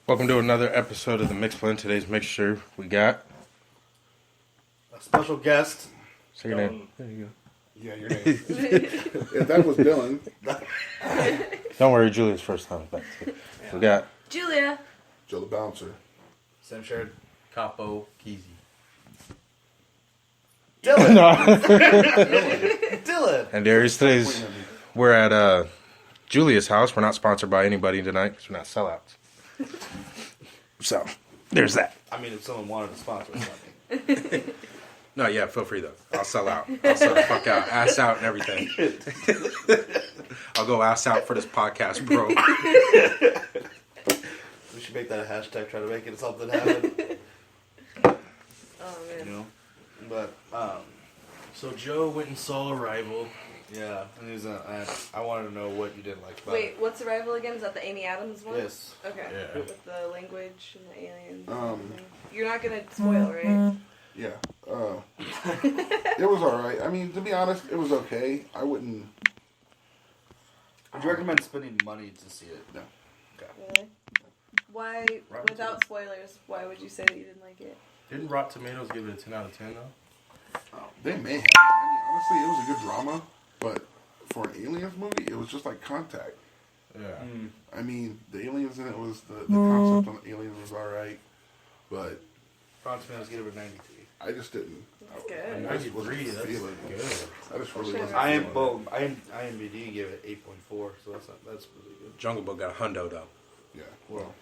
Welcome to another episode of the Mix Blend. Today's mixture, we got a special guest. say your name. There you Yeah, your name. If that was Dylan. go. Don't worry, Julia's first time back. We got Julia. Joe the Bouncer. Sam Shared. Capo Keezy. Dylan. and Darius. Today's we're at Julia's house. We're not sponsored by anybody tonight because we're not sellouts. So there's that. I mean, if someone wanted to sponsor us, something. No, yeah, feel free though. I'll sell out. I'll sell the fuck out, ass out, and everything. I'll go ass out for this podcast, bro. We should make that a hashtag. Try to make it something happen. Oh man. You know, but So Joe went and saw Arrival. yeah. And he was, I wanted to know what you didn't like about Wait, what's Arrival again? Is that the Amy Adams one? it. Yes. Okay. Yeah. With the language and the aliens. Um, You're not gonna spoil, right? Yeah. It was alright. I mean, to be honest, it was okay. I wouldn't. Would you recommend spending money to see it? No. Really? Why, without spoilers, why would you say that you didn't like it? Didn't Rotten Tomatoes give it a 10 out of 10 though? They may have. I mean, honestly, it was a good drama, but for an aliens movie, it was just like Contact. Yeah. I mean, the aliens in it was the concept on the aliens was alright, but Rotten Tomatoes gave it a 93. I just didn't. It's good. I just wasn't 93, that's feeling it. good. I just really Sure. wasn't. IMDb gave it 8.4, so that's really good. Jungle Book got a hundo though. Yeah. Well,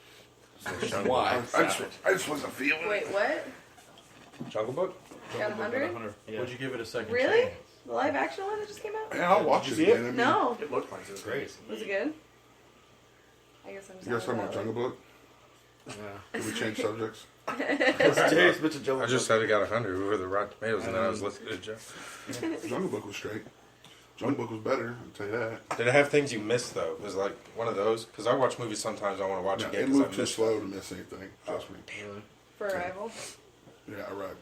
I just wasn't feeling Wait, it. what? Jungle Book? Got 100? Yeah. Would you give it a second Really? chance? The live action one that just came out? Yeah, I'll watch Did it you see it? again. I mean, No. It looked like it was great. Was it good? I guess I'm just You guys talking out about of Jungle Book? Yeah. Did we change subjects? Serious bitch of Joe. I just said it got 100 over the Rotten Tomatoes, and then I was listening to Joe. Jungle Book was straight. Jungle Book was better, I'll tell you that. Did it have things you missed though? It was like one of those because I watch movies sometimes I want to watch No, again it because I moved too missed slow to miss anything. Trust me. Really? For Arrival? Yeah, Arrival.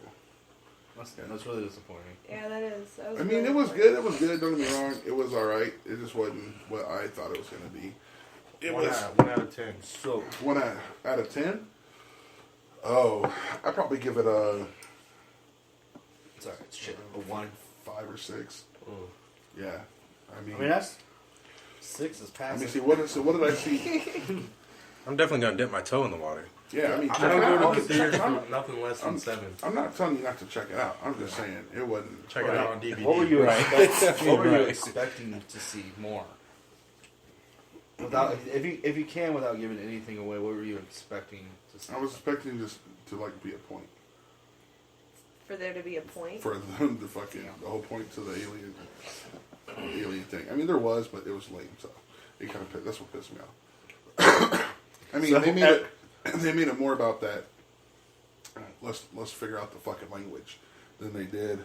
That's really disappointing. Yeah, that is. That was I mean, really it was cool. good. It was good. Don't get me wrong. It was all right. It just wasn't what I thought it was going to be. It was 1 out of 10. So, 1 out of 10. Oh, I'd probably give it a sorry, it's shit. A 1. 5 or 6. Oh. Yeah, I mean, that's 6 is let me passive. see. What did I see? I'm definitely gonna dip my toe in the water. Yeah, I mean, I'm check it gonna out. go I'll to the check theaters it out. for nothing less than 7. I'm not telling you not to check it out. I'm just saying it wasn't. Check it out on DVD. What were you what were you Right. expecting to see more? Without, if you can, without giving anything away, what were you expecting to see? I was expecting just to like be a point For there to be a point? for them to fucking the whole point to the alien thing. I mean, there was, but it was lame. So it kind of that's what pissed me off. I mean, So, they made it more about that. Let's figure out the fucking language than they did.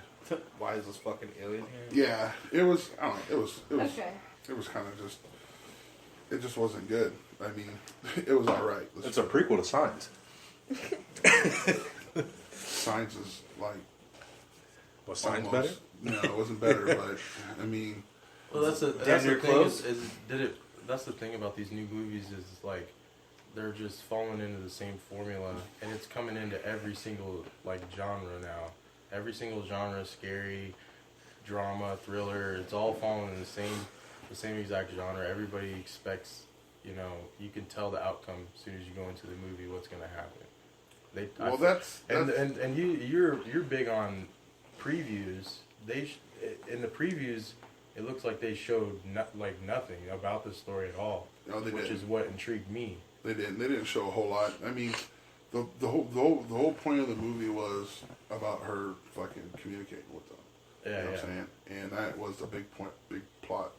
Why is this fucking alien here? Yeah, it was. I don't know. It was. Okay. It was kind of just. It just wasn't good. I mean, it was all right. It's a prequel to Signs. Science is like. Was Signs almost- better? No, it wasn't better. But I mean, Well, that's the Damn near thing close. that's the thing about these new movies is like they're just falling into the same formula and it's coming into every single like genre now. Every single genre, scary, drama, thriller, it's all falling in the same exact genre. Everybody expects, you can tell the outcome as soon as you go into the movie what's going to happen. that's And you're big on previews. In the previews, it looks like they showed nothing about the story at all, no, they which didn't. is what intrigued me. They didn't show a whole lot. I mean, the whole point of the movie was about her fucking communicating with them. Yeah, You know what yeah. I'm saying? And that was a big point, big plot,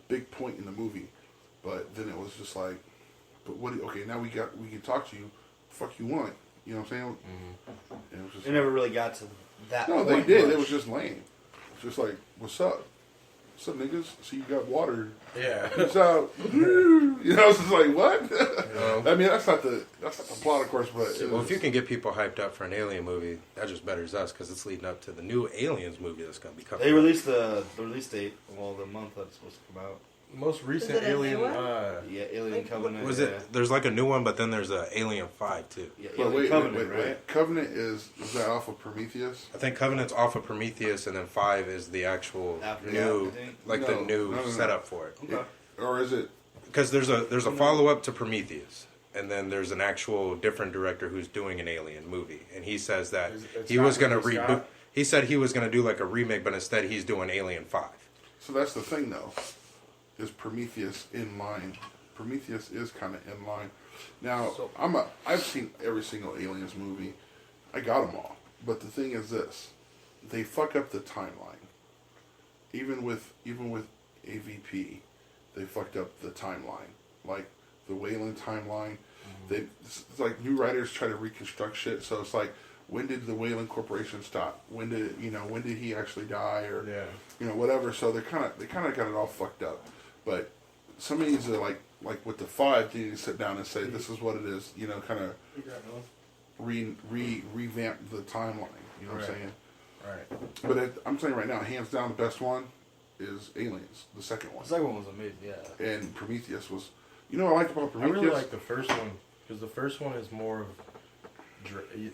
big point in the movie. But then it was just like, but what? Okay, now we can talk to you. Fuck you want? You know what I'm saying? Mm-hmm. And it was just They never really got to that. no, they point did. much. It was just lame. It's just like, what's up? What's up, niggas? See, you got water. Yeah. Peace out. You know, it's just like what? Well, I mean, that's not the plot, of course, but it well, was, if you can get people hyped up for an Alien movie, that just betters us because it's leading up to the new Aliens movie that's gonna be coming. They out. released the release date. Well, the month that's supposed to come out. most recent it a new Alien. one? Yeah, Alien Like, Covenant. Was yeah. it? There's like a new one, but then there's a Alien 5 too. Yeah, But Alien Covenant, right? wait. Covenant is that off of Prometheus? I think Covenant's off of Prometheus, and then 5 is the actual After new, that, I think. like the No, new no. setup for it. Okay. Or is it? Because there's a follow up to Prometheus, and then there's an actual different director who's doing an Alien movie, and he says that It's he not was going to Ridley reboot. Scott? He said he was going to do like a remake, but instead he's doing Alien 5. So that's the thing, though. Is Prometheus in line? Prometheus is kind of in line. Now, So- I've seen every single Aliens movie. I got them all. But the thing is this: they fuck up the timeline. Even with AVP, they fucked up the timeline. Like the Wayland timeline. It's like new writers try to reconstruct shit. So it's like, when did the Wayland Corporation stop? When did he actually die? Or Yeah. whatever. So they kind of got it all fucked up. But some of these are like with the 5, you need to sit down and say, this is what it is. Kind of revamp the timeline. You know what I'm Right. saying? Right. But I'm saying right now, hands down, the best one is Aliens, the second one. The second one was amazing. Yeah. And Prometheus was. You know what I liked about I Prometheus? really like the first one because the first one is more of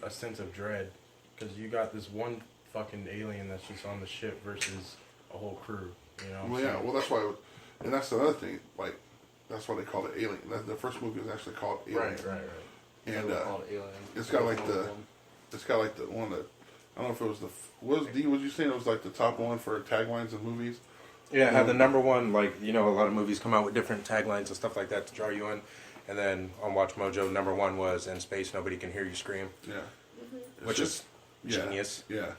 a sense of dread because you got this one fucking alien that's just on the ship versus a whole crew. You know. Well, yeah. Well, that's why. And that's the other thing. Like, that's why they called it Alien. The first movie was actually called Alien. Right. And They were called Alien. it's got like the. It's got like the one that. I don't know if it was the. Was you saying it was like the top one for taglines in movies? Yeah, it had the number one, like, a lot of movies come out with different taglines and stuff like that to draw you in. And then on Watch Mojo, number one was "In space, nobody can hear you scream," Yeah. which is Yeah, genius. Yeah.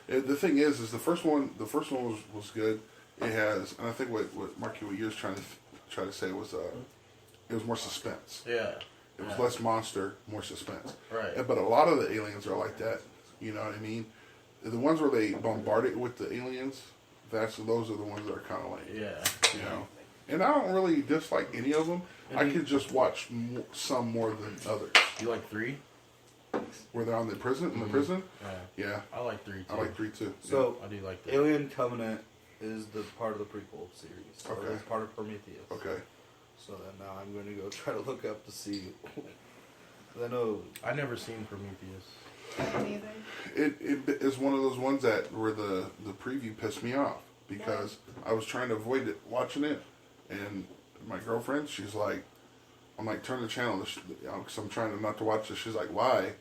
The thing is the first one was good. It has, and I think what Marky, what you was trying to say was, it was more suspense. Yeah. It was less monster, more suspense. Right. But a lot of the aliens are like that. You know what I mean? The ones where they bombard it with the aliens, those are the ones that are kind of like, Yeah. you know. And I don't really dislike any of them. I could just watch some more than others. You like 3? Where they're in the prison. Yeah. Yeah, I like 3 too. I like 3 too. So I do like 3. Alien Covenant is the part of the prequel series. So Okay. it's part of Prometheus. Okay. So then now I'm going to go try to look up to see. 'Cause I know. I never seen Prometheus. Neither. It is one of those ones that where the preview pissed me off because I was trying to avoid watching it, and my girlfriend, she's like, I'm like, turn the channel, because I'm trying to not to watch this. She's like, why?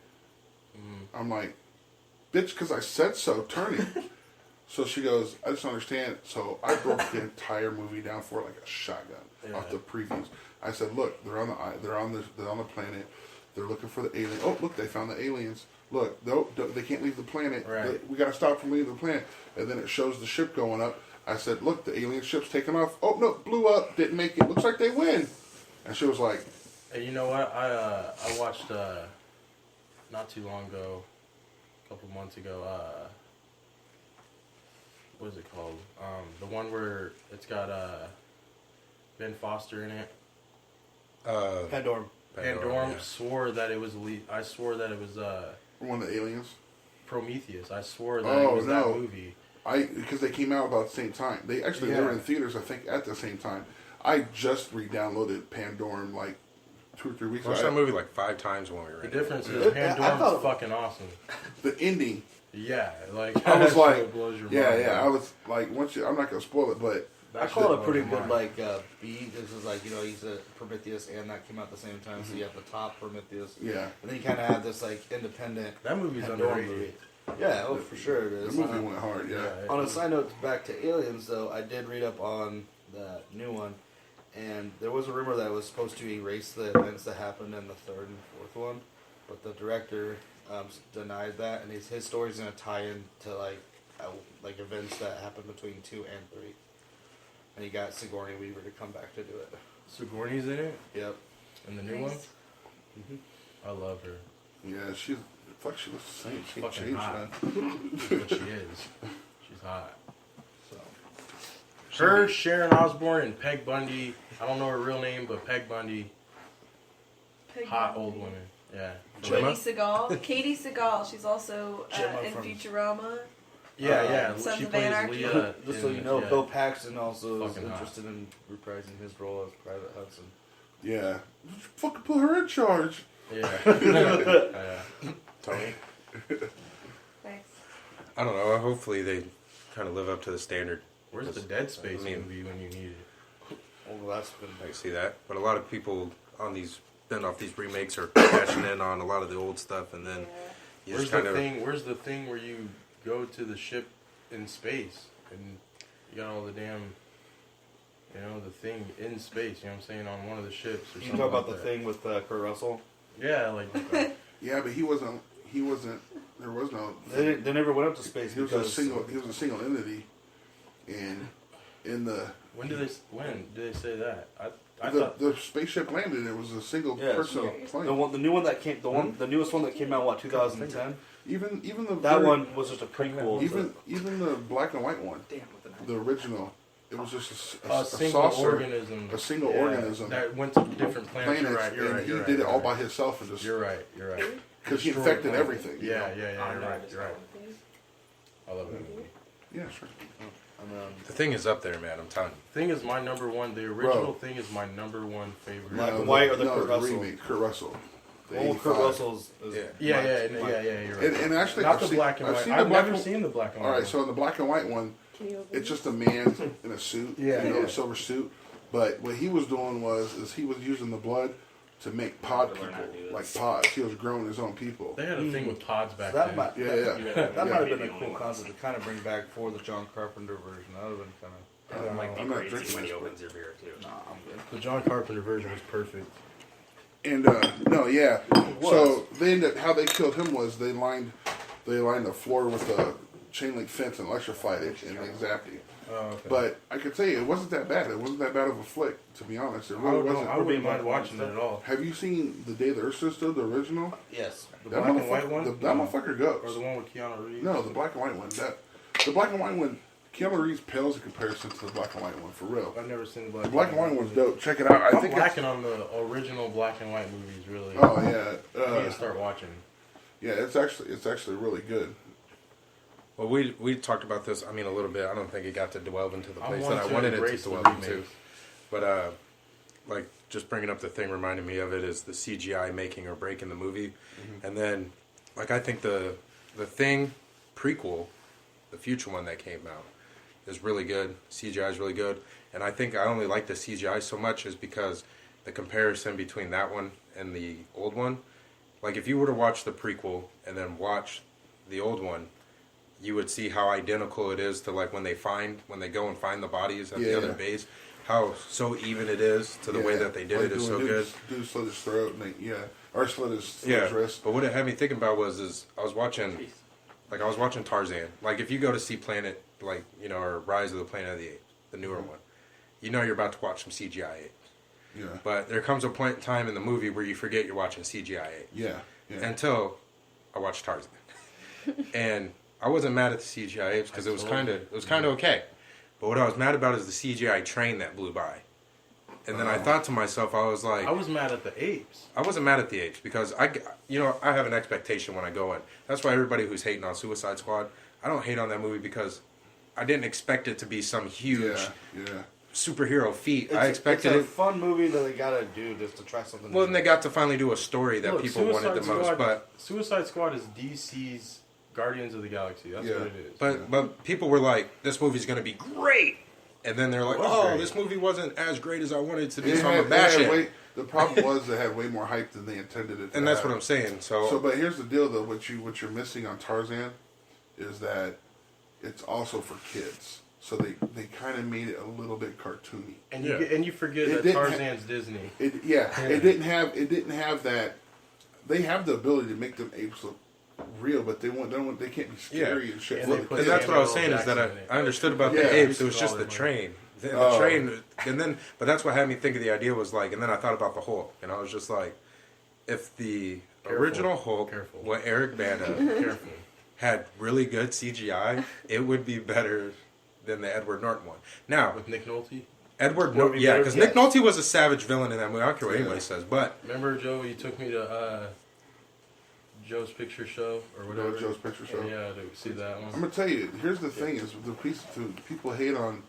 I'm like, bitch, because I said so. Turn it. So she goes, I just don't understand. So I broke the entire movie down for her like a shotgun off the previews. I said, look, they're on the planet. They're looking for the alien. Oh, look, they found the aliens. Look, they can't leave the planet. Right. We got to stop from leaving the planet. And then it shows the ship going up. I said, look, the alien ship's taking off. Oh, no, blew up. Didn't make it. Looks like they win. And she was like, Hey, you know what? I watched not too long ago, a couple months ago. What is it called? The one where it's got Ben Foster in it. Pandora. Pandora yeah. swore that it was I swore that it was one of the aliens. Prometheus. I swore that Oh, it was no. that movie. Because they came out about the same time. They were in theaters, I think, at the same time. I just re-downloaded Pandorum like 2 or 3 weeks I watched ago. that movie like 5 times when we were The in difference it. is I Pandorum's thought- fucking awesome. The ending, Yeah, like I was that like, shit blows your yeah, mind. I was like, I'm not gonna spoil it, but That I shit call it a blows pretty your good mind. B. This is like, you said Prometheus and that came out at the same time, so you have the top Prometheus. yeah, And then you kind of have this like independent. That movie's Pandora underrated. movie. Yeah, oh for sure it the is. movie went hard. Yeah, Yeah. On a side note, back to Aliens though, I did read up on the new one, and there was a rumor that it was supposed to erase the events that happened in the third and fourth one, but the director denied that, and his story's gonna tie into like events that happened between 2 and 3, and he got Sigourney Weaver to come back to do it. Sigourney's in it, Yep. in the new one. Nice. I love her. yeah. She looks the same. She ain't Fucking changed, hot. man. But she is. She's hot. So Her, Sharon Osbourne, and Peg Bundy. I don't know her real name, but Peg Bundy. Pig Hot Bundy. old women. Yeah. Katie Seagal. Katie Seagal. She's also Gemma in from- Futurama. Yeah, Sons she of plays Anarchy. Leah. Just so in- you know, yeah. Bill Paxton also is Fucking hot. interested in reprising his role as Private Hudson. Yeah. Just fucking put her in charge. Yeah. Yeah. Tony. Thanks. I don't know. Hopefully they kind of live up to the standard. Where's the Dead Space I mean- movie when you need it? Well, that's been I can see that, but a lot of people on these spin off these remakes are cashing in on a lot of the old stuff, and then you Where's just the kind of thing? Where's the thing where you go to the ship in space and you got all the damn, the thing in space? You know what I'm saying? On one of the ships or You something. talk about like the that. thing with Kurt Russell. Yeah, like Yeah, but he wasn't. There was no. They never went up to space He was because a single. He was a single entity, and in the when did they say that? I the, thought the spaceship landed. It was a single Yeah, person so plane. the new one that came, the newest one that came out, 2010. Even the That very- one was just a prequel. even the black and white one, Damn with the knife. the original. It was just a single saucer, organism. a single Yeah. organism. That went to different planets. Planets, You're right. You're and right. he You're right, did it you're all right. by himself and just You're right. You're right. because he Destroyed infected planet. everything. you Yeah, know? yeah, yeah. You're right. You're right. I love that movie. Yeah, sure. the thing is up there, man. I'm telling you. Thing is my number one. The original thing is my number one favorite. Black and white or the no, Kurt Russell? remake, Kurt Russell. The Well, Kurt 85. Russell's is Yeah. Yeah. You're right. And actually, Not I've the seen- black and I've white. seen the I've black never and- seen the black and white. All right, so in the black and white one, Can you open it's it? just a man in a suit, Yeah, a yeah. silver suit. But what he was doing is he was using the blood to make pod people, like pods. He was growing his own people. They had a thing with pods back So that then. might, Yeah, that, yeah. that Yeah. might have been a cool concept to kind of bring back for the John Carpenter version. That would have been kind of. It might be I'm not crazy drinking when he this, opens your beer too. Nah, I'm good. The John Carpenter version was perfect. And no, yeah. So they ended how they killed him was they lined the floor with a chain link fence and electrified it, and they zapped him. Oh, okay. But I could tell you, it wasn't that bad. It wasn't that bad of a flick, to be honest. It I, really don't know, wasn't. I wouldn't mind watching it at all. Have you seen The Day the Earth Stood Still, the original? Yes. The That black and white motherfucker- one? That motherfucker goes. Or the one with Keanu Reeves? No, the black and white one. The black and white one, Keanu Reeves pales in comparison to the black and white one, for real. I've never seen the black. The black and white one's dope. Check it out. I I'm think it's, lacking on the original black and white movies. Really. oh I need yeah, to start watching. yeah. It's actually really good. Well, we talked about this. I mean, a little bit. I don't think it got to delve into the I place want that I to wanted it to embrace the delve into. remake. But like just bringing up the thing reminded me of it is the CGI making or breaking the movie, and then like I think the thing prequel, the future one that came out, is really good. CGI is really good, and I think I only like the CGI so much is because the comparison between that one and the old one. Like if you were to watch the prequel and then watch the old one, you would see how identical it is to like when they go and find the bodies at the Yeah. other base. How so even it is to the way that they did Like it is doing so good. Dude slit his throat, and or slit his Yeah, wrist. but what it had me thinking about is I was watching Tarzan. Like if you go to see Planet, like or Rise of the Planet of the Apes, the newer one, you're about to watch some CGI apes. Yeah, But there comes a point in time in the movie where you forget you're watching CGI apes. yeah. Until I watched Tarzan, and I wasn't mad at the CGI apes because it was kind of okay. But what I was mad about is the CGI train that blew by. And then I thought to myself, I was like, I was mad at the apes. I wasn't mad at the apes because I have an expectation when I go in. That's why everybody who's hating on Suicide Squad, I don't hate on that movie because I didn't expect it to be some huge Yeah. superhero feat. I It's expected a it. fun movie that they gotta do just to try something. Well, new. then they got to finally do a story that Look, people wanted the most. But Suicide Squad is DC's Guardians of the Galaxy. That's Yeah. what it is. but people were like, this movie's going to be great. And then they're like, It was oh, great. this movie wasn't as great as I wanted it to be, It so I'm had- going to bash it it. had way- the problem was they had way more hype than they intended it to And that's have. what I'm saying. So, But here's the deal, though. What you're missing on Tarzan is that it's also for kids. So they kind of made it a little bit cartoony. and Yeah. you forget It that didn't Tarzan's Disney. It didn't have that. They have the ability to make them apes look real, but they can't be scary and shit. And for they the put and kids. that's what I was Samuel saying is that Jackson in it. I understood about Yeah. the apes. It was All just their the money. train. The Oh. train, and then, but that's what had me think of the idea was like, and then I thought about the Hulk, and I was just like, if the Careful. original Hulk, Careful. what Eric Bana Careful. had really good CGI, it would be better than the Edward Norton one. Now, With Nick Nolte. Edward Would Norton, be yeah, better, because yes. Nick Nolte was a savage villain in that movie. I don't care what Yeah. anybody says, but Remember, Joe, you took me to Joe's Picture Show or whatever. Joe's Picture Show. Yeah, to see that I'm one. gonna tell you. Here's the thing: is people hate on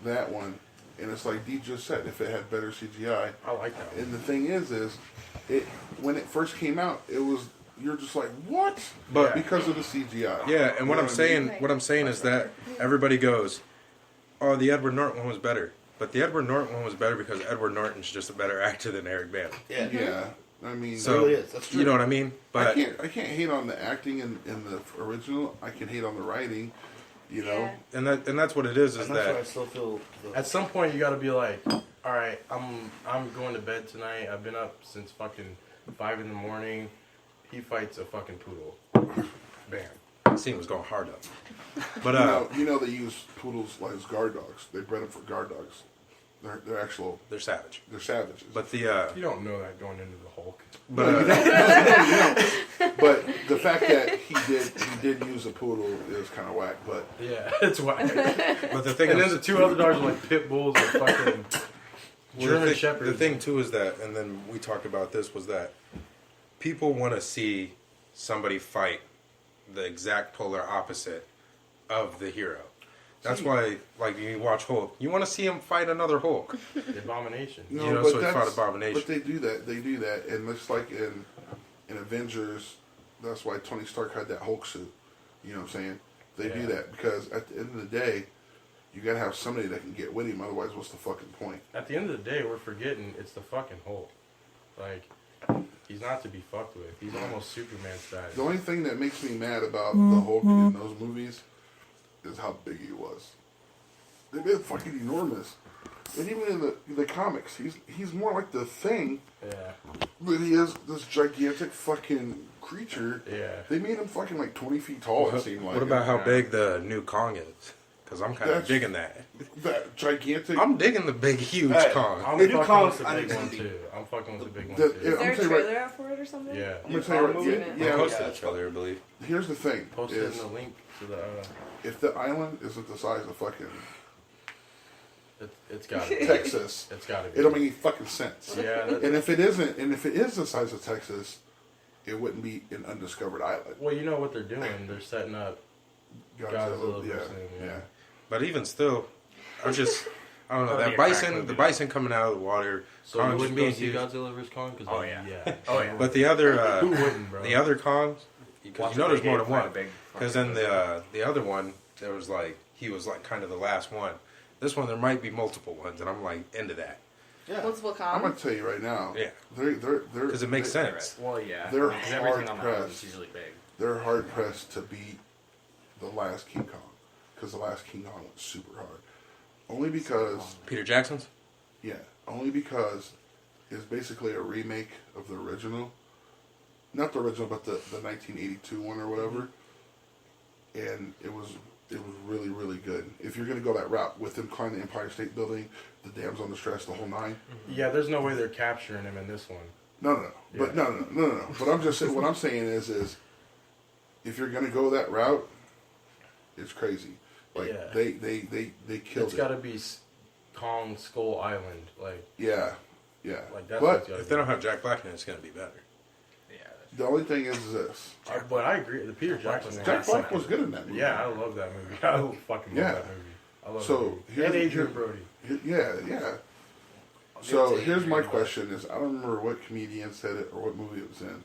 that one, and it's like Dee just said, if it had better CGI. I like that one. And the thing is it when it first came out, it was you're just like what? But- because of the CGI. Yeah, and what You I'm know saying, mean? what I'm saying is that everybody goes, "Oh, the Edward Norton one was better," but the Edward Norton one was better because Edward Norton's just a better actor than Eric Bana. Yeah. Yeah. I mean, So really is. That's true. you know what I mean? But I can't hate on the acting in the original. I can hate on the writing. You know. Yeah. and that's what it is And that's why I that still feel. At some point, you got to be like, all right, I'm going to bed tonight. I've been up since fucking 5 in the morning. He fights a fucking poodle. bam, scene was going hard up. But You know they use poodles like as guard dogs. They bred them for guard dogs. They're actual. they're savage. They're savages. But the You don't know that going into the Hulk. but But the fact that he did use a poodle is kind of whack. But Yeah, it's whack. but the thing And is, then the two other dogs are like pit bulls or fucking well, German the shepherds. The thing too is that, and then we talked about this, was that people want to see somebody fight the exact polar opposite of the hero. That's why, like, you watch Hulk, you want to see him fight another Hulk. The Abomination. no, You know, but so he fought that's- Abomination. But they do that. They do that, and it's like in Avengers. That's why Tony Stark had that Hulk suit. You know what I'm saying? They do Yeah. that because at the end of the day, you gotta have somebody that can get with him. Otherwise, what's the fucking point? At the end of the day, we're forgetting it's the fucking Hulk. Like, he's not to be fucked with. He's almost Superman size. The only thing that makes me mad about the Hulk in those movies is how big he was. They've been fucking enormous. And even in the comics, he's more like the Thing, Yeah, but he is this gigantic fucking creature. yeah. They made him fucking like 20 feet tall, it seemed like. What about how big the new Kong is? Because I'm kind of That's- digging that. that gigantic... I'm digging the big, huge Hey, Kong. I'm The new fucking Kong's with the big one unexpected. too. I'm fucking with the big one The- too. yeah, Is there I'm a saying trailer out for it or something? Yeah. I'm gonna tell you right, Movie? yeah, I posted yeah. that trailer, I believe. here's the thing, Posted is in the link to the. if the island isn't the size of fucking It's gotta be. Texas, It's gotta be. it don't make any fucking sense. Yeah. That, And if it isn't, and if it is the size of Texas, it wouldn't be an undiscovered island. well, you know what they're doing. They're setting up. Godzilla yeah, versus him, yeah. yeah. But even still, I don't know, That'd be that a bison, crack the movie. bison coming out of the water, So you Kong just wouldn't go being see huge. Godzilla vs Kong? Cause Oh, like, yeah. Oh, yeah. But the other, Who wouldn't, bro? the other Kongs, because Watch you know a there's big more game, than one. fight a big Because fucking then the other one, there was like he was like kind of the last one. This one there might be multiple ones, and I'm like into that. Yeah. Multiple I'm gonna Kong. tell you right now. Yeah. They're Because it makes they- sense. Well, yeah. They're 'Cause everything on the island hard-pressed. is usually big. They're hard pressed to beat the last King Kong, because the last King Kong went super hard. Only because, Peter Jackson's. yeah, only because it's basically a remake of the original. Not the original, but the 1982 one or whatever. And it was really, really good. If you're gonna go that route with him climbing the Empire State Building, the dams on the stress, the whole nine. Yeah, there's no way they're capturing him in this one. No. But Yeah. no. But I'm just saying, what I'm saying is if you're gonna go that route, it's crazy. Like Yeah. they killed It's it. got to be Kong Skull Island, like Yeah. like that's But what's got If to they be. don't have Jack Black in it, it's gonna be better. Yeah. the only thing is this: But I agree. The Peter Jackson one. Jack Black was good in that movie. Yeah, I love that movie. I fucking love Yeah. that movie. I love So, that movie. here's- And Adrian Brody. Yeah. So here's my question: is I don't remember what comedian said it or what movie it was in.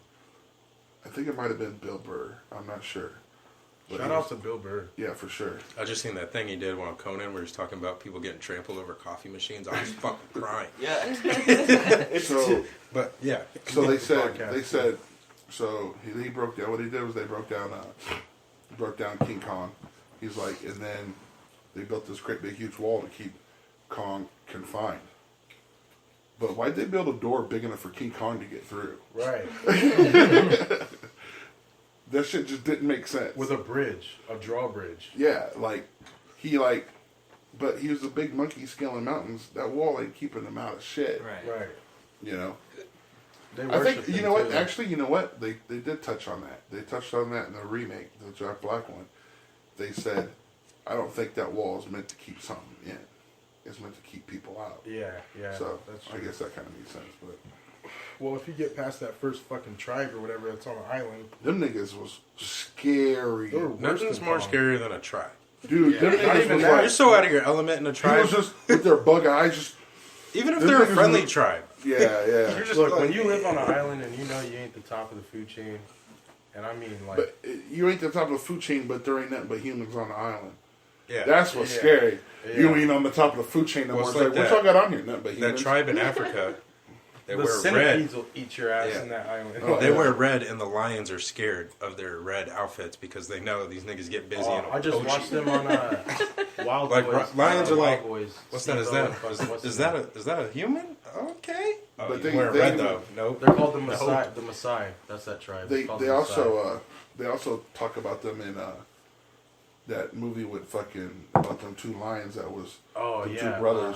I think it might have been Bill Burr. I'm not sure. But Shout he out was- to Bill Burr. Yeah, for sure. I just seen that thing he did on Conan where he's talking about people getting trampled over coffee machines. I was fucking crying. Yeah. It's So But yeah, So they Podcast. said, so he broke down, what he did was they broke down King Kong. He's like, and then they built this great big huge wall to keep Kong confined. But why'd they build a door big enough for King Kong to get through? Right. That shit just didn't make sense. With a bridge, a drawbridge. Yeah, but he was a big monkey scaling mountains. That wall ain't keeping him out of shit. Right. Right. You know? They I worship think, you him, know what, too. actually, you know what? They did touch on that. They touched on that in the remake, the Jack Black one. They said, I don't think that wall is meant to keep something in. It's meant to keep people out. Yeah, yeah. So, that's I true. guess that kind of makes sense. But Well, if you get past that first fucking tribe or whatever that's on the island, Them niggas was scary. they were worse Nothing's than more Kong. scarier than a tribe. Dude, them Not niggas even was that. like... You're so out of your element in a He tribe. was just with their bug eyes, just... Even if Them they're a niggas friendly was- tribe. Yeah, yeah. You're just Look, like, when you live on an island and you know you ain't the top of the food chain, and I mean like, But you ain't the top of the food chain, but there ain't nothing but humans on the island. yeah. That's what's Yeah. scary. Yeah. You ain't on the top of the food chain no Well, more. it's It's like like, what that- y'all got on here? Nothing but that humans. tribe in Africa, they the wear red. centipedes will eat your ass Yeah. in that island. Oh, They yeah. wear red, and the lions are scared of their red outfits because they know these niggas get busy. and I just poach watched you. them on Wild Like, Boys. lions are Wild like, Boys. What's that? Is Steve-O that and what's is his that name? a is that a human? Okay. Oh, But you they- wear they red even- though. Nope. They're called the Maasai. The Maasai. That's that tribe. They It's called they the also they also talk about them in that movie with fucking about them two lions that was Oh the yeah. two brothers.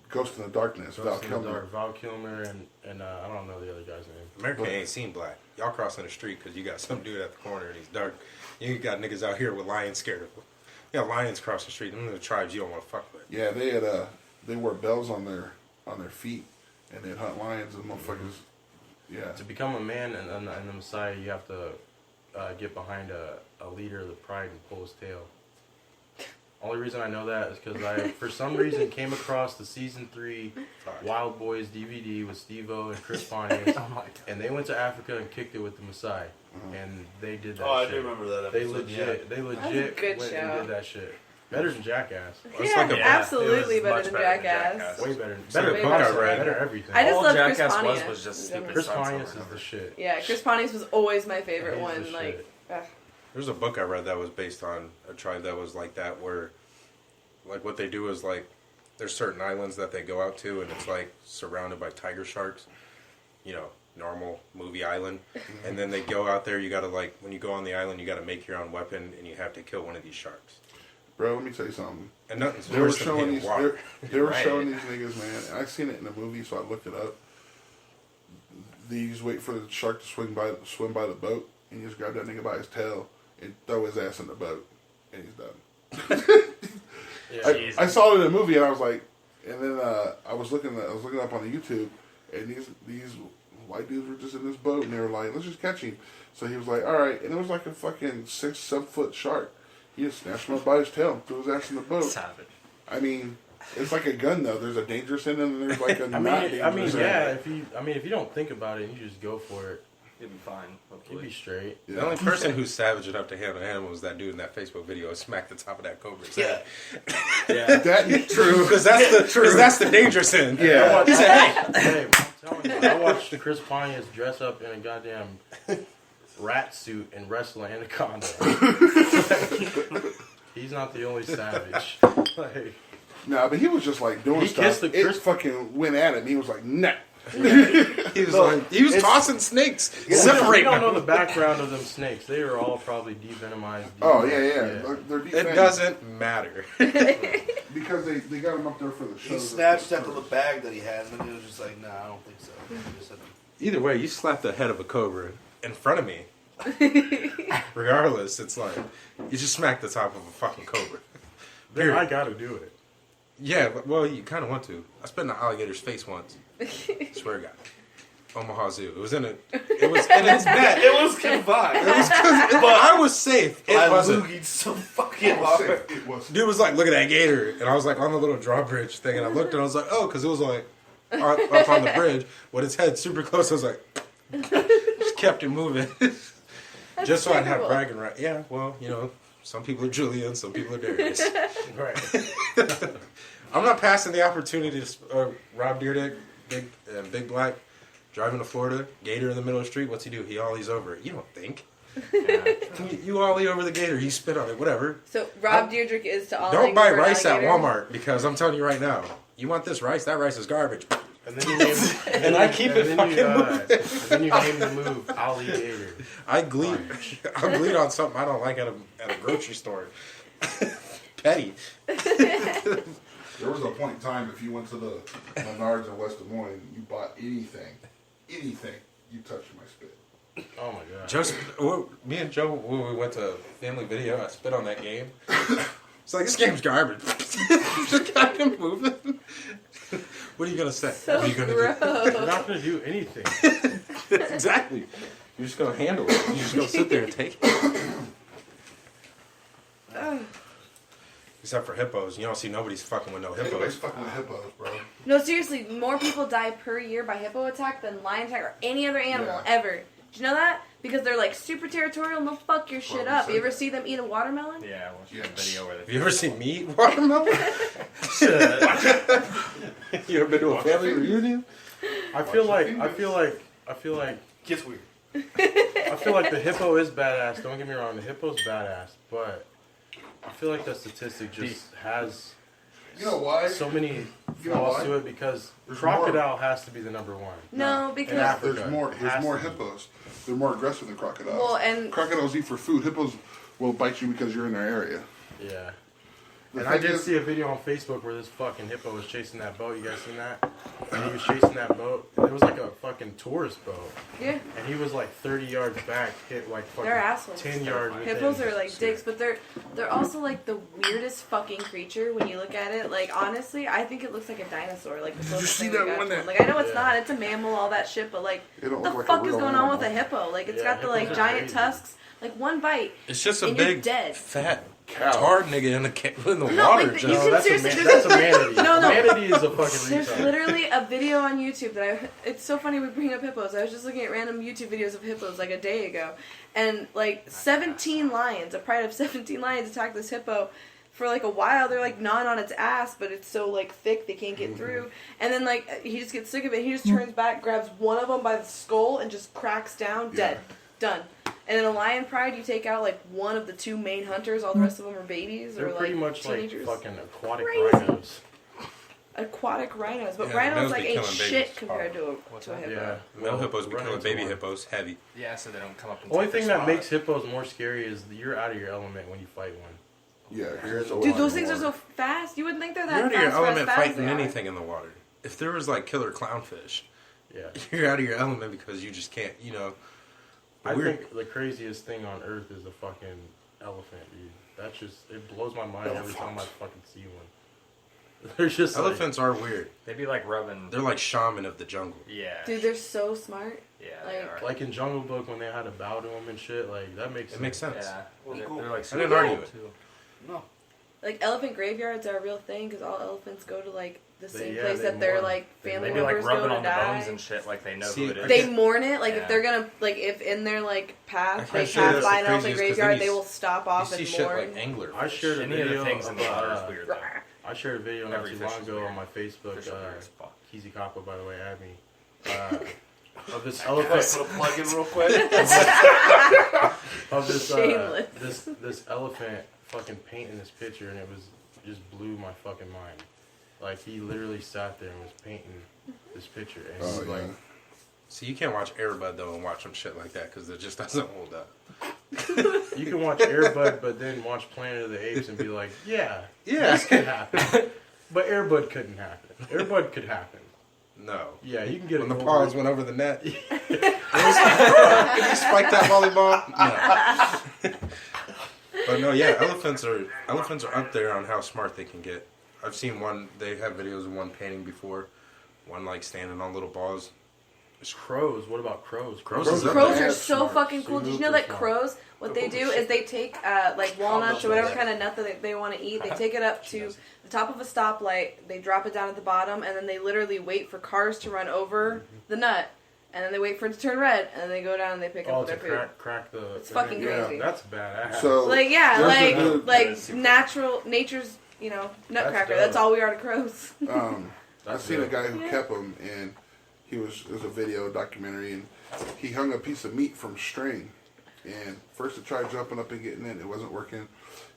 Ghost in the Darkness. Val Ghost in the Kilmer. Dark, Val Kilmer and I don't know the other guy's name. America ain't seen black. Y'all crossing the street because you got some dude at the corner and he's dark. You got niggas out here with lions scared of them. You got lions cross the street. Them are the tribes you don't want to fuck with. Yeah, they had they wore bells on their feet and they'd hunt lions and motherfuckers. Yeah. To become a man and the Messiah, you have to get behind a leader of the pride and pull his tail. Only reason I know that is because I, for some reason, came across the season 3 Wild Boys DVD with Steve-O and Chris Pontius, and they went to Africa and kicked it with the Maasai, and they did that. Oh, I shit. do remember that They episode. legit, they That's a legit good went show. and did that shit. Better than Jackass. It's Yeah, like a- absolutely it was better much than better than Jackass. Jackass. Way better. like Better a than book I Jackass, read. better everything. I just All love Jackass Chris was Pontius. was just in stupid general. Chris stunts or Pontius is whatever. the shit. Yeah, Chris Pontius was always my favorite He's one. the Like, shit. ugh. There's a book I read that was based on a tribe that was like that, where like what they do is like there's certain islands that they go out to and it's like surrounded by tiger sharks, you know, normal movie island, and then they go out there. You gotta like when you go on the island, you gotta make your own weapon and you have to kill one of these sharks. Bro, let me tell you something. And nothing's They were worse than showing hitting these. water. They were Right. showing these niggas, man. And I seen it in the movie, so I looked it up. They just wait for the shark to swim by the boat, and you just grab that nigga by his tail and throw his ass in the boat, and he's done. Yeah. I saw it in a movie, and I was like, and then I was looking up on the YouTube, and these white dudes were just in this boat, and they were like, let's just catch him. So he was like, all right, and it was like a fucking 6-7 foot shark. He just snatched him up by his tail, and threw his ass in the boat. Savage. I mean, it's like a gun though. There's a dangerous end and there's like a not dangerous I mean, end. yeah. If you don't think about it, and you just go for it. You'll be fine. You'll Hopefully. be straight. Yeah. The only person who's savage enough to handle an animal was that dude in that Facebook video who smacked the top of that cobra's head. Yeah. That True, because that's the dangerous end. Yeah. He said, "Hey, Hey, I'm telling you, I watched Chris Pontius dress up in a goddamn rat suit and wrestle an anaconda. He's not the only savage. Like, Nah, but he was just like doing He stuff. kissed the It Chris- fucking went at him. He was like, nah. he was tossing snakes, we separating don't know them. the background of them snakes. They are all probably devenomized. Oh yeah. They're It defanged. doesn't matter. Because they got him up there for the show. He snatched after the bag that he had, and then he was just like, nah, I don't think so. He just said, Either way, you slap the head of a cobra in front of me. Regardless, it's like you just smack the top of a fucking cobra. Then Period. I got to do it. Yeah, well, you kind of want to. I spit in an alligator's face once. Swear to God. Omaha Zoo. It was in its net. it was confined. I was safe. It I wasn't. loogied so fucking It was hard. safe. It was. Dude was like, look at that gator. And I was like on the little drawbridge thing. And I looked and I was like, oh, because it was like up on the bridge with its head super close. I was like, just kept it moving. Just so I'd have terrible. bragging right. Yeah, well, you know, some people are Julian, some people are Darius. Right. I'm not passing the opportunity to Rob Deerdick, big black, driving to Florida, gator in the middle of the street. What's he do? He ollies over it. You don't think. You ollie over the gator, you spit on it, whatever. So Rob Deirdrick is to all. Don't buy rice at Walmart because I'm telling you right now, you want this rice? That rice is garbage. And then you name And I keep it fucking moving. And then you name the move Alligator. I glean on something I don't like at a grocery store. Petty. There was a point in time if you went to the Menards in West Des Moines, you bought anything, you touched my spit. Oh my god. Me and Joe, when we went to Family Video, I spit on that game. It's like, this game's garbage. Just got him moving. What are you gonna say? So what are you gonna You're gross. not gonna do anything. do? Exactly. You're just gonna handle it. You're just gonna sit there and take it. Except for hippos, you don't see nobody's fucking with no Everybody's hippos. fucking with hippos, bro. No, seriously, more people die per year by hippo attack than lion attack or any other animal Yeah. ever. Did you know that? Because they're like super territorial and they'll fuck your shit up. You ever see them eat a watermelon? Yeah, I watched a video where they. Have you ever seen me eat watermelon? You ever been to a family reunion? I feel like Gets weird. I feel like the hippo is badass. Don't get me wrong, the hippo's badass, but I feel like that statistic just has You know why? so many You know flaws why? to it because There's crocodile has to be the number one. No, In because Africa, There's more. it There's has more to be. hippos. They're more aggressive than crocodiles. well, and Crocodiles eat for food. Hippos will bite you because you're in their area. Yeah. The And I thing did is- see a video on Facebook where this fucking hippo was chasing that boat. You guys seen that? And he was chasing that boat. It was like a fucking tourist boat. yeah, And he was like 30 yards back, hit like fucking they're assholes. 10 yards within. Hippos are like dicks, but they're also like the weirdest fucking creature when you look at it. Like honestly, I think it looks like a dinosaur. Like the you closest see thing we that got one to that- one. Like I know it's Yeah. not. It's a mammal, all that shit. But like, They don't what the look like a fuck is real going on with a animal. hippo? Like it's Yeah, got the like hippos are giant crazy. tusks. Like one bite. It's just a And you're big, dead. fat, Cow. tard nigga in the No, water. like, just, you No, can that's a, seriously- that's a manatee. No, no. Manatee is a fucking There's retard. literally a video on YouTube that it's so funny we bring up hippos. I was just looking at random YouTube videos of hippos like a day ago. And like 17 lions, a pride of 17 lions attacked this hippo for like a while. They're like gnawing on its ass, but it's so like thick they can't get through. And then like he just gets sick of it. He just turns back, grabs one of them by the skull and just cracks down, dead. Done. And in a lion pride, you take out like one of the two main hunters. All the rest of them are babies They're or pretty like much teenagers. like fucking aquatic Crazy. rhinos. Aquatic rhinos, but Yeah, rhinos those like be ain't killing shit babies. compared to a What's to a that? hippo. Yeah. male hippos be Run killing into baby one. hippos heavy. Yeah, so they don't come up and Only take their thing that spot. makes hippos more scary is that you're out of your element when you fight one. Yeah, 'cause Dude, it's a Dude, lot those things are more. so fast. You wouldn't think they're that You're out of your fast. for as element fast as fighting they are. anything in the water. If there was like killer clownfish, Yeah. you're out of your element because you just can't, I Weird. think the craziest thing on earth is a fucking elephant, dude. That's just, it blows my mind every time I fucking see one. They're just like- Elephants are weird. They'd be like rubbing. They're like shaman of the jungle. Yeah. Dude, they're so smart. Yeah, they like- are. like in Jungle Book when they had to bow to them and shit, like that makes It makes sense. Yeah. Well, They're, cool. they're like I didn't super argue cool, it. too. No. Like elephant graveyards are a real thing because all elephants go to like the same yeah, place they that their mourn. like family They be like members rubbing go to on the bones die. and shit, like they know See, who it is. They mourn it. Like Yeah. if they're gonna like if in their like I path can't they say pass that's by the an elephant craziest 'cause then graveyard, you they s- will stop You off see and shit mourn. like angler. I shared a Any of video the things in the of, water is weird. Though. I shared a video not Every too fish long is ago weird. on my Facebook. Fish are weird as fuck. Kizzy Kappa, by the way, add me. Of this Put a elephant, plug in real quick. of this Shameless. this elephant fucking painting this picture, and it was just blew my fucking mind. Like he literally sat there and was painting this picture, and Oh, he's like, yeah. See, you can't watch Airbud though and watch some shit like that because it just doesn't hold up. you can watch Airbud, but then watch Planet of the Apes and be like, yeah, Yeah. this could happen. But Airbud couldn't happen. Airbud could happen. No. Yeah, you can get When a the gold- paws went over the net. Did you spike that volleyball? No. But no, yeah, elephants are up there on how smart they can get. I've seen one. They have videos of one painting before. One like standing on little balls. Crows. What about crows? Crows is up Crows there. are so Smart. fucking cool. Did you know Super that smart. crows, what they do is they take like walnuts or whatever kind of nut that they want to eat, they take it up to the top of a stoplight, they drop it down at the bottom, and then they literally wait for cars to run over the nut, and then they wait for it to turn red, and then they go down and they pick Oh, up to their food. crack the. It's fucking Yeah. crazy. That's badass. So Like, yeah, there's like, a good- like That is super nature's, nutcracker. dope. That's all we are to crows. I've That's seen a dope. guy who Yeah. kept them, and it was a video documentary, and he hung a piece of meat from string. And first, he tried jumping up and getting it, it wasn't working.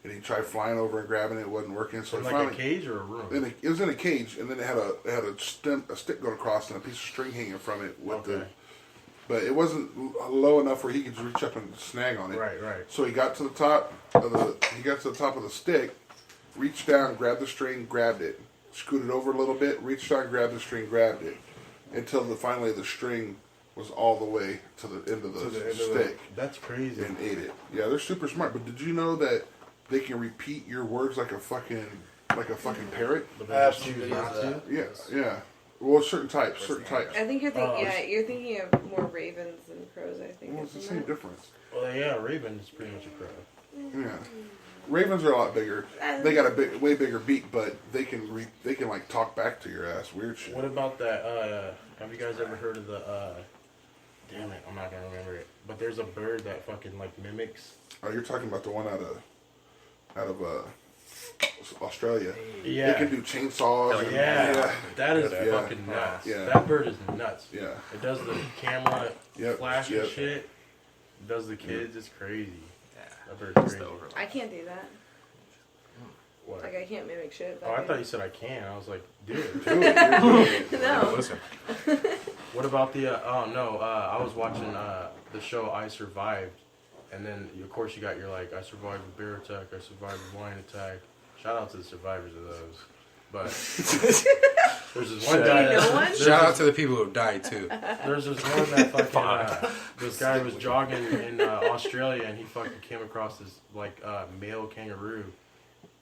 And he tried flying over and grabbing it, it wasn't working. So In he like a finally, cage or a room? it was in a cage, and then it had a stick going across and a piece of string hanging from it with the. Okay. But it wasn't low enough where he could reach up and snag on it. Right, right. So he got to the top of the stick, reached down, grabbed the string, grabbed it, scooted over a little bit, reached down, grabbed the string, grabbed it, until finally the string was all the way to the end of the To the end of stick That's crazy. and ate it. Yeah, they're super smart. But did you know that they can repeat your words like a fucking parrot? But they I have just some choose videos not of to? that. Yeah, yeah. Well, certain types. I think you're thinking. Oh, Yeah, you're thinking of more ravens than crows. I think. Well, it's the isn't same it? difference. Well, yeah, Raven is pretty much a crow. Yeah. Ravens are a lot bigger. They got a way bigger beak, but they can like talk back to your ass. Weird shit. What about that? Have you guys ever heard of the? Damn it, I'm not gonna remember it. But there's a bird that fucking like mimics. Oh, you're talking about the one out of Australia. Yeah. They can do chainsaws. And, Yeah, that is Yeah. fucking nuts. Yeah. That bird is nuts. Yeah. It does the camera Yep, flash and yep. shit. It does the kids. It's crazy. Yeah. That bird's It's crazy. the overlap. I can't do that. What? Like I can't mimic shit. Oh, I thought you said I can. I was like, dude. Do it. No. Listen, What about the? Oh no, I was watching the show I Survived, and then of course you got your like I survived a bear attack, I survived a lion attack. Shout out to the survivors of those. But there's this one guy. You know one? shout out to the people who died too. There's this one that fucking this guy was jogging in Australia and he fucking came across this like male kangaroo,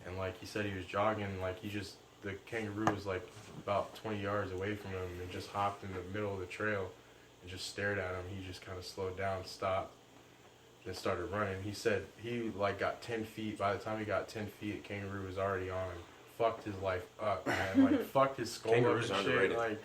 and like he said he was jogging like the kangaroo was like about 20 yards away from him and just hopped in the middle of the trail and just stared at him. He just kind of slowed down, stopped, and started running. He said he like got 10 feet. By the time he got 10 feet, a kangaroo was already on him. Fucked his life up, man. Like fucked his skull Kangaroos up are and shit. underrated. Like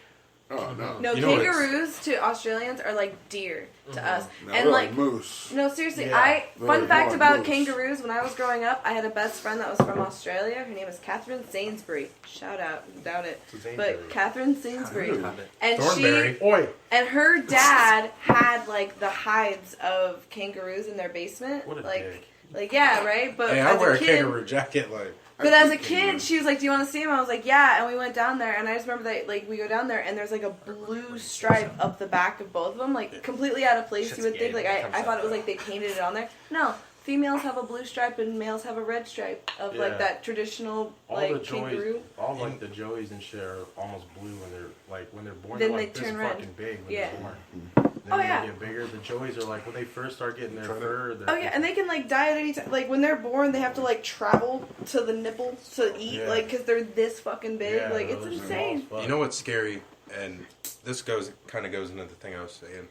Oh no. No, You know what kangaroos to Australians are like deer to us, No, and they're like moose. no, seriously. Yeah. Fun They're fact more about moose. kangaroos: when I was growing up, I had a best friend that was from Australia. Her name was Catherine Sainsbury. Shout out, doubt it, It's a Sainsbury. but Catherine Sainsbury, Ooh. and Thornberry. oi, and her dad had like the hides of kangaroos in their basement. what a like, dick. like yeah, right. But Hey, I as wear a a kid, kangaroo jacket. Like, but as a kid, she was like, "Do you want to see him?" I was like, "Yeah." And we went down there, and I just remember that like we go down there, and there's like a blue stripe up the back of both of them, like completely out of place. Shit's You would think gay like when it I comes thought out, it was though. like they painted it on there. No, females have a blue stripe and males have a red stripe of Yeah. like that traditional All like the kangaroo. joeys, all like the joeys and shit are almost blue when they're born. Then They're like they this turn red. fucking big when Yeah. they're born. Then Oh, when yeah. they get bigger, the joeys are like when they first start getting their Try to- fur. Oh yeah, and they can like die at any time. Like when they're born, they have to like travel to the nipple to eat, Yeah. like because they're this fucking big. Yeah, like they're it's just insane. small as you fuck. know what's scary, and this kind of goes into the thing I was saying,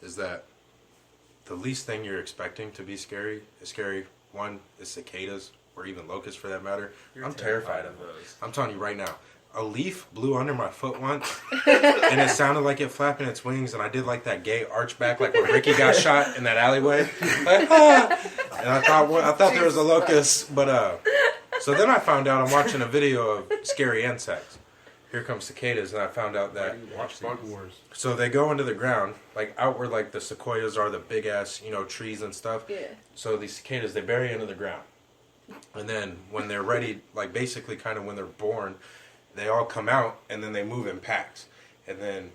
is that the least thing you're expecting to be scary is scary. One is cicadas, or even locusts for that matter. I'm terrified of them. those. I'm telling you right now. A leaf blew under my foot once, and it sounded like it flapping its wings, and I did like that gay arch back, like when Ricky got shot in that alleyway. Like, ah! And I thought there was a locust, but so then I found out I'm watching a video of scary insects. Here comes cicadas, and I found out that Watch Bug Wars. so they go into the ground, like out where like the sequoias are, the big ass trees and stuff. Yeah. So these cicadas, they bury into the ground. And then when they're ready, like basically kind of when they're born, they all come out and then they move in packs. And then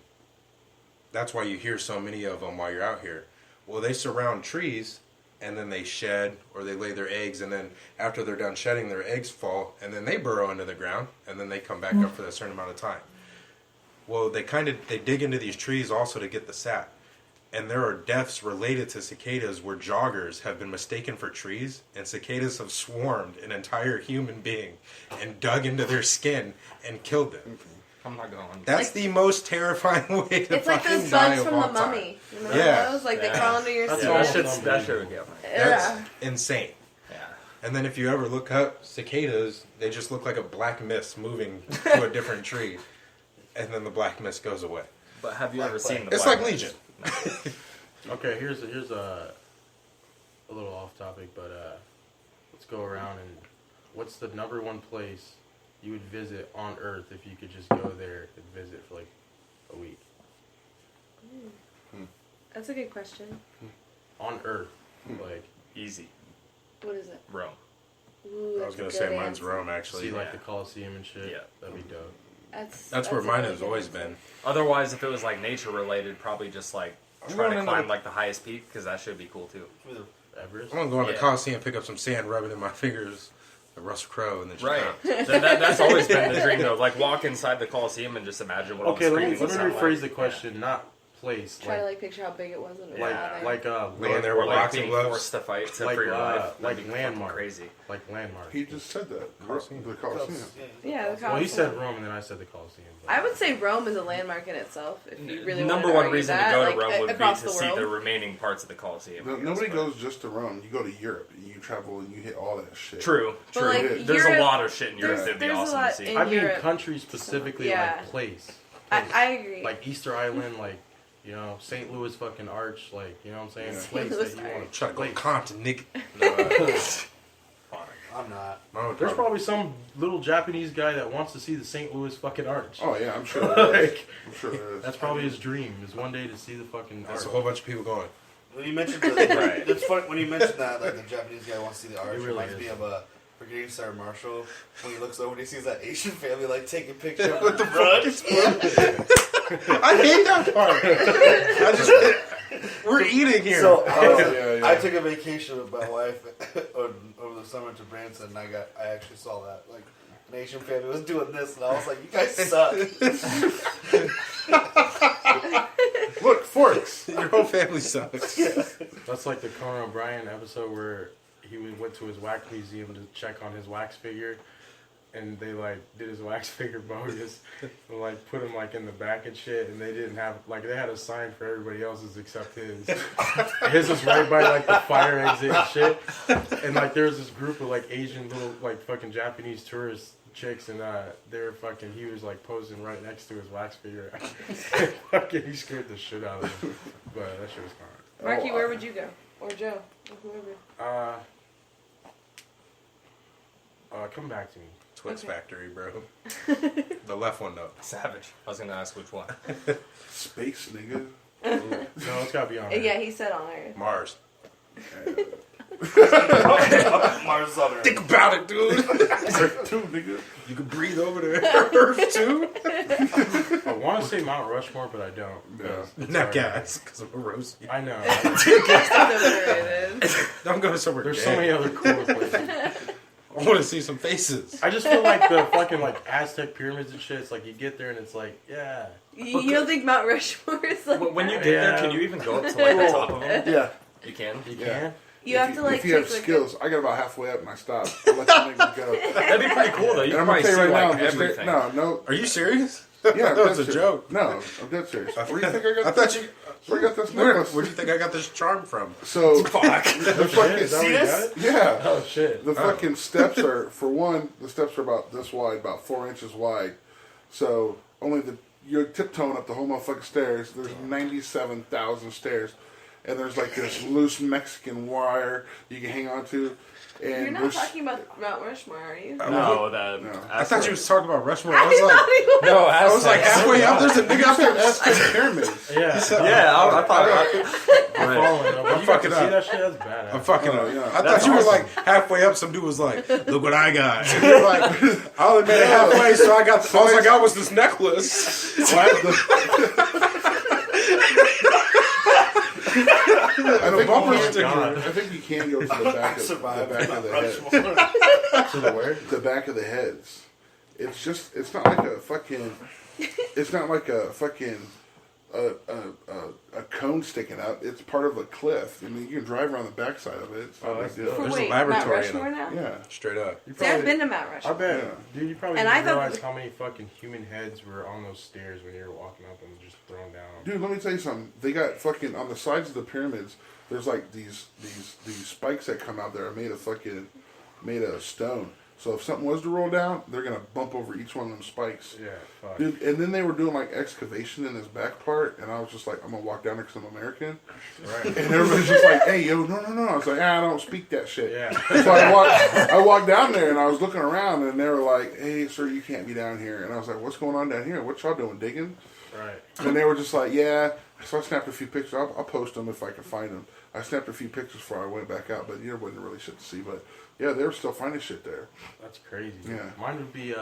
that's why you hear so many of them while you're out here. Well, they surround trees and then they shed or they lay their eggs. And then after they're done shedding, their eggs fall and then they burrow into the ground and then they come back up for a certain amount of time. Well, they dig into these trees also to get the sap. And there are deaths related to cicadas where joggers have been mistaken for trees, and cicadas have swarmed an entire human being and dug into their skin and killed them. I'm not going. That's the most terrifying way to It's like fucking those die bugs of from all the time. Mummy. Remember Yeah. those? Like they Yeah. crawl under your That's skin. all That shit- shit's that shit would get me. That's Yeah. insane. Yeah. And then if you ever look up cicadas, they just look like a black mist moving to a different tree, and then the black mist goes away. But have you ever seen the It's Black like Mist? Legion. Okay, here's a little off topic, but let's go around and what's the number one place you would visit on Earth if you could just go there and visit for like a week That's a good question. on Earth? Like Easy. What is it? Rome. Ooh, I was that's gonna a say good mine's answer. Rome actually. see like Yeah. the Colosseum and shit. Yeah. That'd be dope. That's where a mine really has good always answer. been. Otherwise, if it was like nature related, probably just like I'm try going to into climb the- like the highest peak because that should be cool too. Everest. I'm gonna go on the Yeah. Coliseum, pick up some sand, rub it in my fingers, like Russell Crowe, and then just Right. bounce. So that's always been the dream though. Like walk inside the Coliseum and just imagine what all Okay, the let me screaming would sound rephrase like. the question. Not place. Try to like picture how big it was in the water. Laying there Or with like boxing being gloves. forced to fight Like, for your life. like That'd be landmark. fucking crazy. like landmark. He just said that. Colosseum. The Colosseum. Yeah, the Well, he said Colosseum. Rome, and then I said the Colosseum. but- I would say Rome is a landmark in itself. If you really Number wanted to one argue reason that, to go like, to Rome would be across to the see world. the remaining parts of the Colosseum. I guess, Nobody but- goes just to Rome. You go to Europe and you travel and you hit all that shit. True, But, true. like, There's Europe- a lot of shit in Europe there's- that'd be there's a awesome to lot see. in- I mean, Europe. country specifically, Yeah. like place. I agree. Like Easter Island, like, you know, St. Louis fucking Arch, like, you know what I'm saying? Yeah. Place Louis that you want Arch. to Try to go place. Compton, nigga. I'm not. No, There's probably some little Japanese guy that wants to see the St. Louis fucking Arch. Oh yeah, I'm sure. There is. Like, I'm sure there is. that's probably his dream, is one day to see the fucking That's arch. a whole bunch of people going. When you mentioned Right. it's funny when you mentioned that like the Japanese guy wants to see the arch. It It really reminds is. me of a Brigadier Sergeant Marshall when he looks over and he sees that Asian family like taking pictures with the front. I hate that part. I just, we're eating here. So yeah. I took a vacation with my wife over the summer to Branson, and I actually saw that like an Asian family was doing this, and I was like, "You guys suck." Look, forks. Your whole family sucks. That's like the Conan O'Brien episode where he went to his wax museum to check on his wax figure, and they like did his wax figure bogus, and like put him like in the back and shit, and they didn't have like they had a sign for everybody else's except his. His was right by like the fire exit and shit, and like there was this group of like Asian little like fucking Japanese tourist chicks, and they were fucking. He was like posing right next to his wax figure. Fucking, he scared the shit out of him, but that shit was fun. Marky, where would you go? Or Joe? Or whoever. Come back to me. Twix Okay. Factory, bro. The left one, though. Savage. I was gonna ask which one. Space, nigga. No, it's gotta be on. Yeah, he said on Earth. Mars. Mars is on Earth. Think about it, dude. Two, nigga. You can breathe over there. Earth, too. I want to say Mount Rushmore, but I don't. Yeah. It's Not alright. gas, because I'm a roast. I know. That's overrated. Don't go somewhere There's gay. so many other cool places. I want to see some faces. I just feel like the fucking like Aztec pyramids and shit. It's like you get there and it's like, yeah. You don't think Mount Rushmore is like When you that? get there, Yeah. can you even go up to like the top of them? Yeah. You can. You Yeah. can. You have to like if you have take, like, skills, I got about halfway up and I stopped. I let the niggas go. That'd be pretty cool though. You And can I'm gonna probably tell see you right like now, everything. no, Are you serious? yeah, That was a serious. joke. No, I'm dead serious. Where do you think I got? I thought you. Where you got this Where necklace? do you think I got this charm from? So Fuck. the Shit, fucking is that where you got it? yeah. Oh shit. The fucking steps are, for one, the steps are about this wide, about 4 inches wide. So only you're tiptoeing up the whole motherfucking stairs. There's 97,000 stairs, and there's like this loose Mexican wire you can hang on to. And You're not there's, talking about Mount Rushmore, are you? No, No. I thought you was talking about Rushmore. I I was like, thought he was. No, I was like halfway up. There's a nigga up there. Aztec pyramids. Yeah. Yeah, I thought. I'm following. No, but I'm you got fucking to see up. that shit. That's badass. I'm fucking Oh, up. yeah. I thought That's you were awesome. like halfway up. Some dude was like, "Look what I got." And you're like, I only made it halfway, so I got. All I got was this necklace. I think you can go to the back of the head. To the where? The back of the heads. It's just. It's not like a fucking. It's not like a fucking. A cone sticking out. It's part of a cliff. I mean, you can drive around the backside of it. It's not Oh, a big that's deal. dope. There's a Wait, Mount laboratory in Rushmore them. now? Yeah. Straight up. You See, I've probably- been to Mount I Rushmore. bet. Yeah. Dude, you probably And didn't I thought realize that- how many fucking human heads were on those stairs when you were walking up and just thrown down. Dude, let me tell you something. They got fucking on the sides of the pyramids. There's like these spikes that come out there are made of stone. So if something was to roll down, they're gonna bump over each one of them spikes. Yeah, fuck. Dude, and then they were doing like excavation in his back part, and I was just like, I'm gonna walk down there because I'm American. Right. And everybody's just like, hey, yo, no. I was like, I don't speak that shit. Yeah. So I walked down there and I was looking around and they were like, hey, sir, you can't be down here. And I was like, what's going on down here? What y'all doing, digging? Right. And they were just like, yeah. So I snapped a few pictures. I'll post them if I can find them. I snapped a few pictures before I went back out, but there wasn't really shit to see. But yeah, they were still finding shit there. That's crazy. Yeah. Mine would be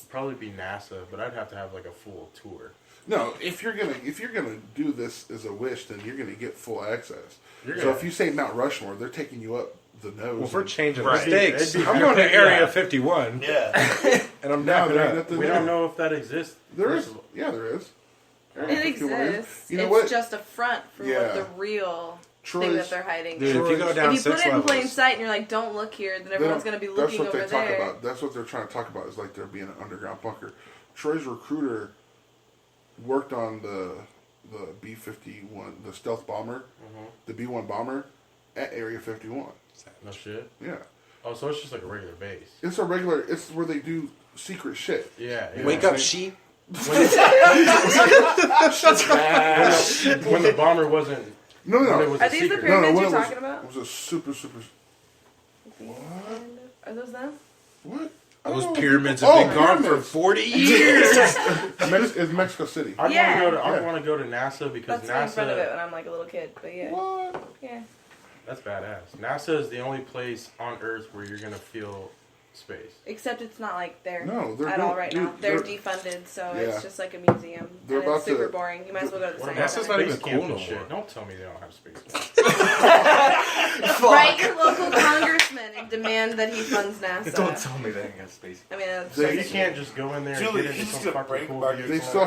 probably be NASA, but I'd have to have like a full tour. No, if you're gonna do this as a wish, then you're gonna get full access. You're So gonna- if you say Mount Rushmore, they're taking you up the nose. Well, if we're and- changing Right. mistakes, It'd be- I'm going to Area Yeah. 51, Yeah. and I'm No, knocking there ain't up. nothing We there. don't know if that exists. There first is. of all. Yeah, there is. Area It 51 is. exists. You know it's what? just a front for Yeah. what the real thing that Troy's, they're hiding. Dude, if you go down If you 6 put it in plain levels, sight and you're like, don't look here, then they everyone's don't- going to be that's looking what over they talk there. about. That's what they're trying to talk about, is like there being an underground bunker. Troy's recruiter worked on the B-51, the stealth bomber, the B-1 bomber at Area 51. No shit. Yeah. Oh, so it's just like a regular base. It's a regular, it's where they do secret shit. Yeah. yeah. wake up, sheep. When the bomber wasn't. No, When it no. was Are a these the secret. pyramids when you're it was, talking about? It was a super. Are those them? What? Those Oh, pyramids oh, have been gone for pyramids. 40 years. It's Mexico City. I Yeah. want to go to. Yeah. I want to go to NASA because That's right in front of it NASA. when I'm like a little kid. But yeah. What? Yeah. That's badass. NASA is the only place on Earth where you're gonna feel space. Except it's not like there No, they're at doing- all right dude, now. They're they're- defunded, so Yeah. it's just like a museum. They're and about it's super to- boring. You might as well go to the What science about NASA's center. not even space camp cool and no shit? more. Don't tell me they don't have space camp. Write your local congressman and demand that he funds NASA. Don't tell me they ain't got space. I mean, that's They- You can't just go in there and Julie, get into he's some gonna fucking break cool Mark. vehicle. They still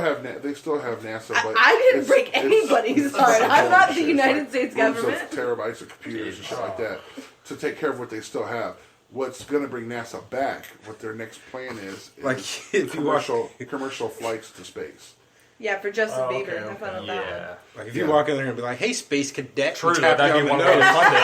have NASA, but I didn't it's- break it's- anybody's it's heart. I'm not the bullshit. United It's States like government. Of terabytes of computers and shit like that to take care of what they still have. What's going to bring NASA back? What their next plan is Like, if you watch, commercial flights to space. Yeah, for Justin Oh, Bieber. okay, Have fun okay. with that Yeah. like if you Yeah. walk in there and be like, "Hey, space cadet," True, and tap that'd you be on one the way to nose. fund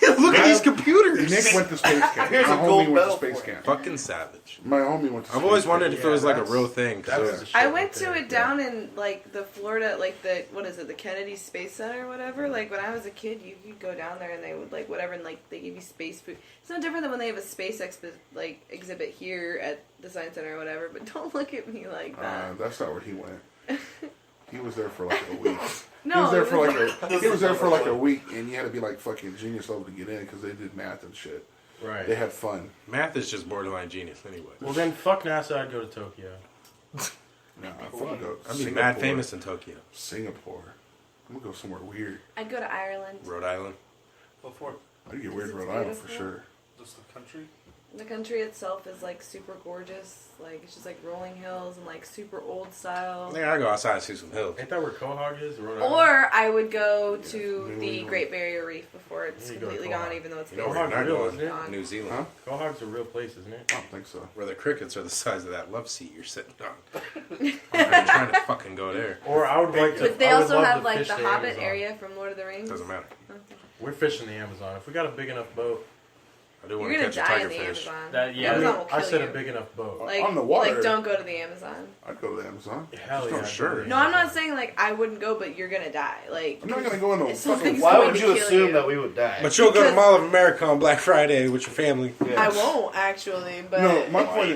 it. Look at these computers. Nick went to space camp. Here's My a gold homie went medal to space for it. camp. Fucking savage. My homie went to space I've always camp. wondered if it was like a real thing. That's Cause the shit I right went to there. it down in like the Florida, like the what is it, the Kennedy Space Center or whatever. Like when I was a kid, you could go down there and they would like whatever, and like they give you space food. It's no different than when they have a space exhibit here at the Science Center or whatever. But don't look at me like that. That's not where he went. He was there for like a week. No, he was there it for was like he was there for like a week, and you had to be like fucking genius level to get in because they did math and shit. Right. They had fun. math is just borderline genius anyway. Well, then fuck NASA. I'd go to Tokyo. Nah, I'm gonna go. I'd be Singapore. mad famous in Tokyo, Singapore. I'm gonna go somewhere weird. I'd go to Ireland. Rhode Island. Before I'd get weird in It's Rhode Island for beautiful. sure. just the country. The country itself is like super gorgeous. Like it's just like rolling hills and like super old style. Yeah, I go outside and see some hills. Ain't that where Quahog is? Rhode Island? Or I would go to New the England. Great Barrier Reef before it's You go to completely Quahog. gone, even though it's You know been where you're not real, going? isn't it? gone. New Zealand. Huh? Quahog's a real place, isn't it? I don't think so. Where the crickets are the size of that love seat you're sitting on. I'm trying to fucking go there. Or I would like to. But they I would also love have to like fish the Hobbit Amazon. area from Lord of the Rings. Doesn't matter. Okay. We're fishing the Amazon. If we got a big enough boat, I do You're want to gonna catch a die in tiger the fish. Amazon. That- yeah, The Amazon I will kill said you. a big enough boat. Like, On the water. like don't go to the Amazon. I'd go to the Amazon. Hell Just yeah. not sure. No, I'm not saying like I wouldn't go, but you're gonna die. Like I'm not gonna go into It's fucking. something- Why going would to you kill assume you. that we would die? But you'll go to Because- Mall of America on Black Friday with your family. Yeah. I won't actually, but No, my point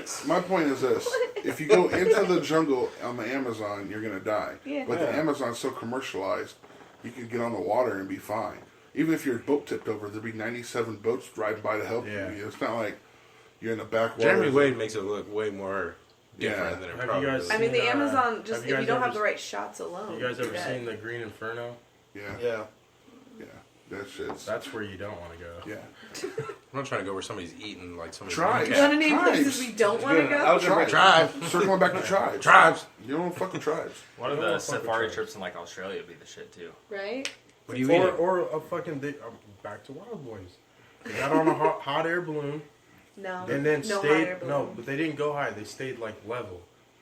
is this: if you go into the jungle on the Amazon, you're gonna die. Yeah. But the Amazon's so commercialized, you can get on the water and be fine. Even if your boat tipped over, there'd be 97 boats driving by to help Yeah. you. It's not like you're in the backwater. Jeremy Wade makes it look way more different Yeah. than it Have you probably guys is. I mean the seen, Amazon just have if you you guys don't ever have the right shots alone. You guys ever yeah. seen the Green Inferno? Yeah, Yeah. yeah, that shit's. That's where you don't want to go. Yeah, I'm not trying to go where somebody's eating like somebody's Tribes. You cat. want to name places Tribes. we don't want to Yeah, go? I was gonna bring tribes. Tribes. Circling back to tribes. Tribes. You don't fucking tribes. One of I the don't fuck with safari tribes. trips in like Australia would be the shit too. Right? What are you eating? Or a fucking back to Wild Boys. They got on a hot air balloon No. and then no hot stayed. air No, balloon. but they didn't go high. They stayed like level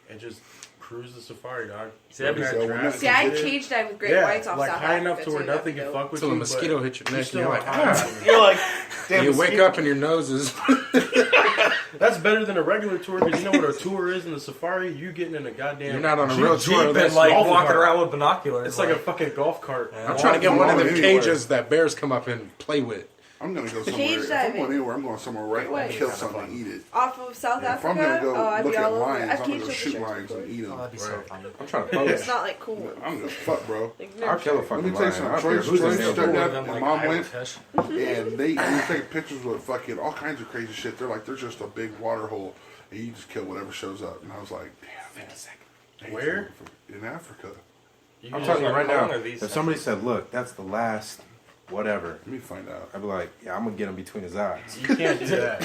and just cruised the safari, dog. See, that'd be Had so giraffes See, I and shit. cage dive with great Yeah, whites off like South high Africa, enough to where too. nothing That'd can be fuck with Till you. a mosquito hits your neck and still you're like, on ah. high. You're like, damn. You wake mosquito. up and your nose is. That's better than a regular tour because you know what a tour is in the safari. You getting in a goddamn. You're not on a Jeep- real tour. Jeep That's and like golf walking cart. around with binoculars. It's like a fucking golf cart. I'm trying to get one of them Anywhere. cages that bears come up and play with. I'm gonna go somewhere. Cage If I'm diving. going anywhere, I'm going somewhere right Wait. and kill something and eat it. Off of South If Africa? I'm gonna go oh, I'd look be at all over. lions, I've I'm gonna caged go with shoot sharks lions before. and eat them. Oh, that'd be so fun. I'm trying to It's post. not like cool. I'm gonna fuck, bro. Like, no I'll kill a shit. fucking Let me tell you lion. something. I don't care Troy's who's in Troy's there. started out, Them, and like, mom Iowa went, fish. and they take pictures with fucking all kinds of crazy shit. They're like, there's just a big water hole, and you just kill whatever shows up. And I was like, damn. Where? In Africa. You I'm can telling you just- right How long now, are these If somebody said, "Look, that's the last, whatever," Let me find out. I'd be like, "Yeah, I'm gonna get him between his eyes." You can't do that.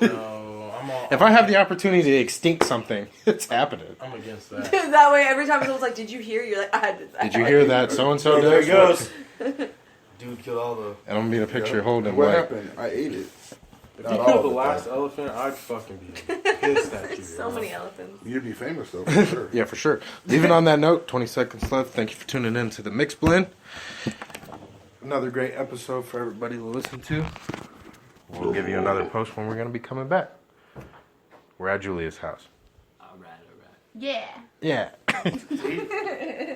No, I'm If I have the opportunity to extinct something, it's happening. I'm against that. That way, every time someone's like, "Did you hear?" You're like, "I did that." Did you hear that? So and so. Oh, there he goes. Dude killed all the. And I'm gonna be in a picture Yeah. holding What like, happened? I ate it. If Not you all killed of the it, last though. elephant, I'd fucking be pissed at you. So many elephants. You'd be famous though, for sure. yeah, for sure. Leaving on that note, 20 seconds left. Thank you for tuning in to the Mix Blend. Another great episode for everybody to listen to. We'll give you another post when we're gonna be coming back. We're at Julia's house. Alright. Yeah. Yeah.